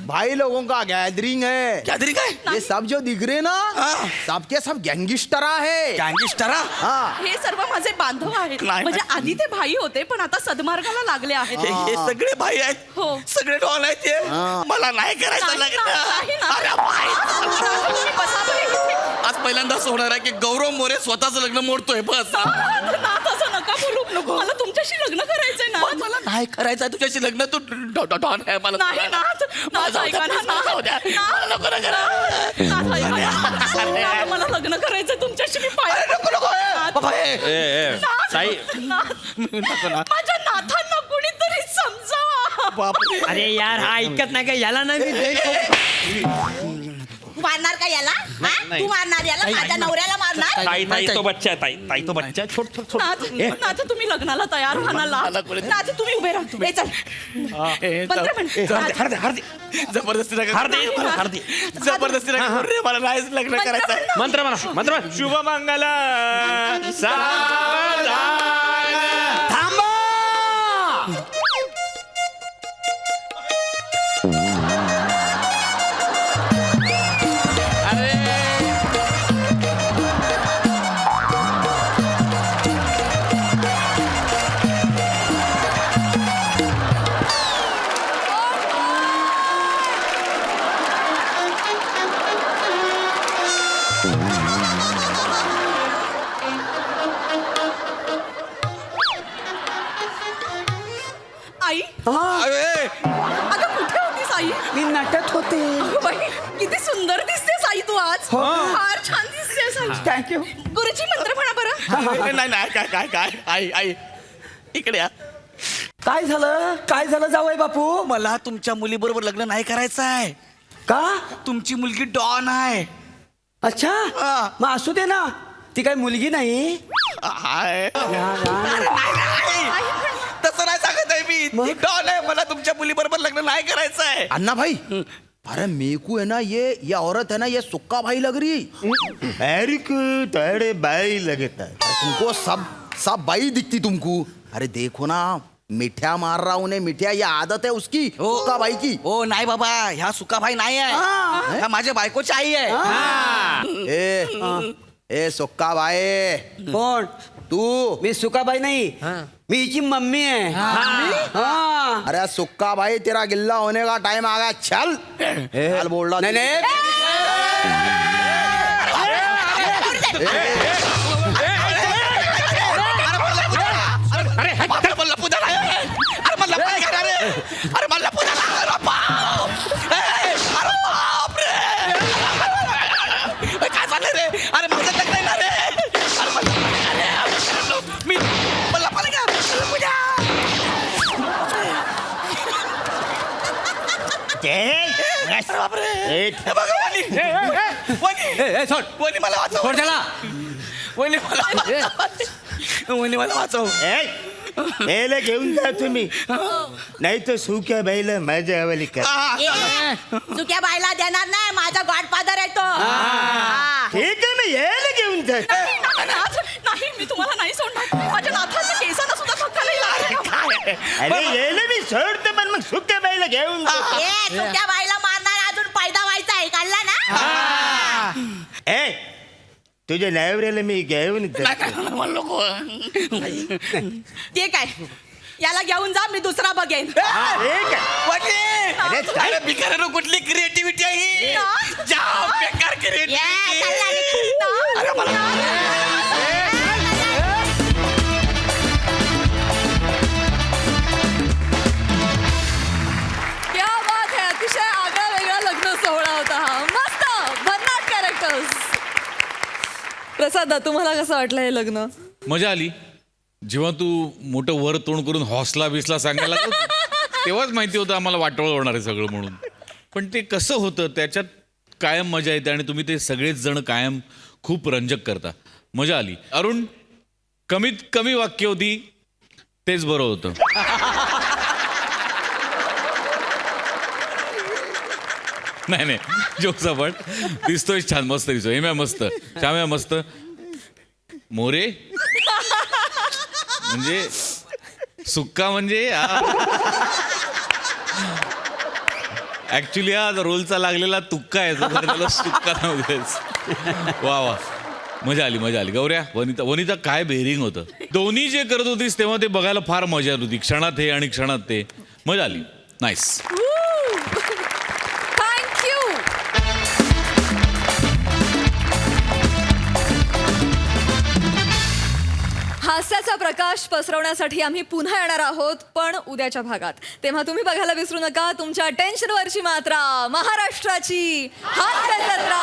Speaker 14: भाई लोगों का गैदरिंग है.
Speaker 10: गैदरिंग है?
Speaker 14: ये सब जो दिख रहे ना सबके सब गँगस्टरा है.
Speaker 10: गँगस्टरा?
Speaker 2: हे सर्व माझे बांधव आहेत. म्हणजे आधी ते भाई होते पण आता सदमार्गाला लागले आहेत.
Speaker 10: हे सगळे भाई आहेत.
Speaker 2: हो.
Speaker 10: सगळे डॉन आहेत ते. मला नाही करायचं लग्न. अरे बाई. आज पहिल्यांदा असं होणार आहे की गौरव मोरे स्वतःच लग्न मोडतोय. बस
Speaker 2: नाथ असं नका बोलू. मला तुमच्याशी लग्न करायचंय ना.
Speaker 10: मला नाही करायचं तुझ्याशी लग्न. तू डॉन आहे. मला
Speaker 2: नाही नाथ. नाथ ऐका ना.
Speaker 10: नको ना करा.
Speaker 2: नाथ ऐका ना. मला लग्न करायचंय तुमच्याशी. मी पाय माझ्या नाथांना कुणीतरी समजावा.
Speaker 13: अरे यार हा ऐकत नाही का? याला नाही मी
Speaker 5: मारणार का याला हा? तू मारणार याला माझ्या नवऱ्याला मारणार
Speaker 13: ताई ताई तो बच्चा आहे, ताई ताई तो बच्चा आहे. छोट छोट छोट
Speaker 2: नाथ तुम्ही लग्नाला तयार व्हा ना नाथ तुम्ही उभे राहा चल मंत्र म्हण.
Speaker 10: जबरदस्ती नका जबरदस्ती नका करू रे, मला नाहीच लग्न करायचं आहे.
Speaker 13: मंत्र म्हणा मंत्र म्हण. शुभ मंगल
Speaker 4: थांबा.
Speaker 2: आई
Speaker 10: अरे,
Speaker 2: अगं कुठे होतीस आई
Speaker 4: मी नाटक होते.
Speaker 2: अगं बाई किती सुंदर दिसतेस आई तू आज फार छान दिसतेस आई
Speaker 4: थँक्यू.
Speaker 2: गुरुजी मंत्र म्हणा बरं
Speaker 10: नाही नाही काय काय काय आई आई इकडे या.
Speaker 4: काय झालं जावई बापू.
Speaker 10: मला तुमच्या मुलीबरोबर लग्न नाही करायचं आहे.
Speaker 4: का.
Speaker 10: तुमची मुलगी डॉन आहे.
Speaker 4: अच्छा मग असू दे ना, ती काय मुलगी नाही.
Speaker 10: हाय. तसं नाही सांगत आहे मी, डॉन आहे. मला तुमच्या मुलीबरोबर लग्न नाही करायचं आहे.
Speaker 14: अन्ना भाई अरे मेकू है ना ये औरत है ना ये सुक्का भाई लग रही.
Speaker 10: अरे तड़े बाई लगता है.
Speaker 14: तुमको सब सब बाई दिखती तुमको. अरे देखो ना मिठ्या मार रहा उन्हें मिठ्या, ये आदत है उसकी सुक्का भाई की.
Speaker 10: ओ नाही बाबा, ह्या सुका भाई नाही आहे, ह्या माझ्या बायकोची आई आहे.
Speaker 14: ए सुक्का भाई.
Speaker 4: कोण
Speaker 14: तू.
Speaker 4: मी सुकाबाई नाही, मी हिची मम्मी आहे. हाँ.
Speaker 14: अरे सुक्का भाई तेरा गिल्ला होने का टाइम आ गया. चल चल बोल रहा.
Speaker 4: नहीं
Speaker 10: अरे मला पुण्याला काय चाललंय रे. अरे माझं लग्न आहे ना रे. अरे मी मला पण का वनी मला वाचव. वनी मला वाचव.
Speaker 13: यायला घेऊन जा तुम्ही, नाही तर सुक्या बाईला माझ्या हवाली कर.
Speaker 5: चुक्या बायला देणार नाही, माझा गॉडफादर आहे तो.
Speaker 13: ठीक आहे, मी यायला घेऊन जा.
Speaker 2: नाथ नाही मी तुम्हाला नाही सोडणार. माझ्या नाथाच्या केसाला सुद्धा फक्त नाही लागले.
Speaker 13: अरे यायला मी सोडतो, पण मग सुक्या बाईला घेऊन जा.
Speaker 5: चुक्या बायला मारणार अजून फायदा व्हायचा आहे, काढला ना.
Speaker 13: ए तुझ्या नवऱ्याला मी घेऊन
Speaker 2: ते काय याला घेऊन जा, मी दुसरा बघेन.
Speaker 10: अरे बिकारानो कुठली क्रिएटिव्हिटी आहे. जाम बेकार क्रिएटिव्हिटी.
Speaker 1: क्या बात है, अतिशय आगळा वेगळा लग्न सोहळा होता हा. मस्त भन्नाट कॅरेक्टर्स. प्रसाद तुम्हाला कसं वाटलं हे लग्न.
Speaker 12: मजा आली. जेव्हा तू मोठं वर तोंड करून हॉसला बिसला सांगायला लागला, तेव्हाच माहिती होतं आम्हाला वाटोळ होणार आहे सगळं म्हणून. पण ते कसं होतं त्याच्यात कायम मजा येते आणि तुम्ही ते सगळेच जण कायम खूप रंजक करता. मजा आली. अरुण, कमीत कमी वाक्य होती तेच बरं होतं. नाही नाही जोक्स आपण दिसतोय छान, मस्त दिसतोय. हेम्या मस्त, श्याम्या मस्त, मोरे म्हणजे सुक्का म्हणजे ऍक्च्युली हा रोलचा लागलेला तुक्का आहे, तो त्याला सुक्का नव्हतेच. वा वा, मजा आली मजा आली. गौऱ्या, वनिता काय बेरिंग होतं. दोन्ही जे करत होतीस तेव्हा ते बघायला फार मजा येत होती. क्षणात हे आणि क्षणात ते. मजा आली. नाईस.
Speaker 1: हास्याचा प्रकाश पसरवण्यासाठी आम्ही पुन्हा येणार आहोत, पण उद्याच्या भागात. तेव्हा तुम्ही बघायला विसरू नका तुमच्या टेन्शनवरची मात्रा, महाराष्ट्राची हास्य जत्रा.